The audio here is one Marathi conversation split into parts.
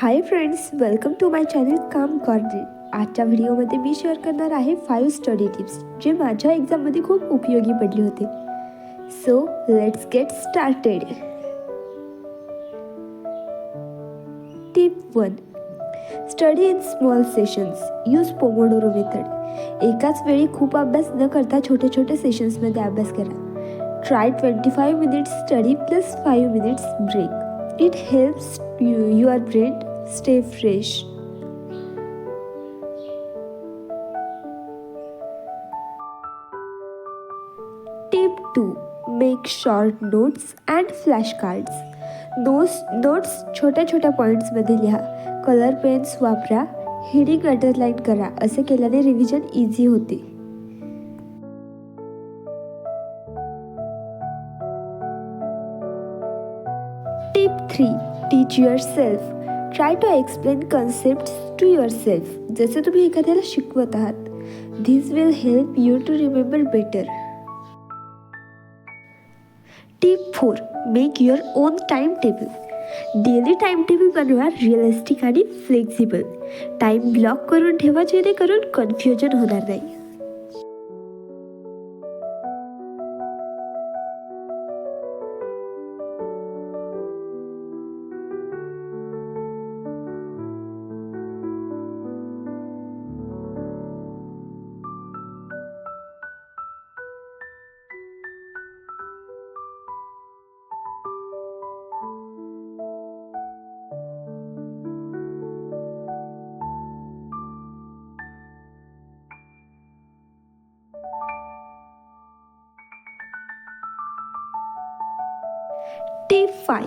High friends, welcome to my channel Kaam Corner. आजच्या व्हिडिओमध्ये मी शेअर करणार आहे 5 स्टडी टिप्स जे माझ्या एक्झाममध्ये खूप उपयोगी पडले होते. So let's get started. Tip 1. Study in small sessions. Use Pomodoro method. एकाच वेळी खूप अभ्यास न करता छोटे छोटे सेशन्समध्ये अभ्यास करा. Try 25 minutes study plus 5 minutes break. It helps your brain stay fresh. Tip 2. Make short notes and flashcards. Notes छोट्या छोट्या पॉईंट्समध्ये लिहा. कलर पेन्स वापरा. हेडिंग अंडरलाईन करा. असे केल्याने रिव्हिजन इझी होते. Tip 3. Teach yourself. Try to explain concepts to yourself. जसे तुम्ही एखाद्याला शिकवत आहात. This will help you to remember better. Tip 4. Make your own timetable. Daily timetable बनवा. रिअलिस्टिक आणि फ्लेक्झिबल. टाइम ब्लॉक करून ठेवा जेणेकरून कन्फ्युजन होणार नाही. Tip 5.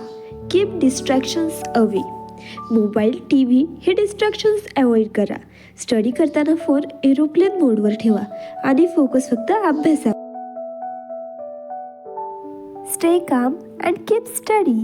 Keep distractions away. Mobile, TV हे डिस्ट्रॅक्शन्स अवॉइड करा. स्टडी करताना फोन एरोप्लेन मोडवर ठेवा आणि फोकस फक्त अभ्यासावर. Stay calm and keep study.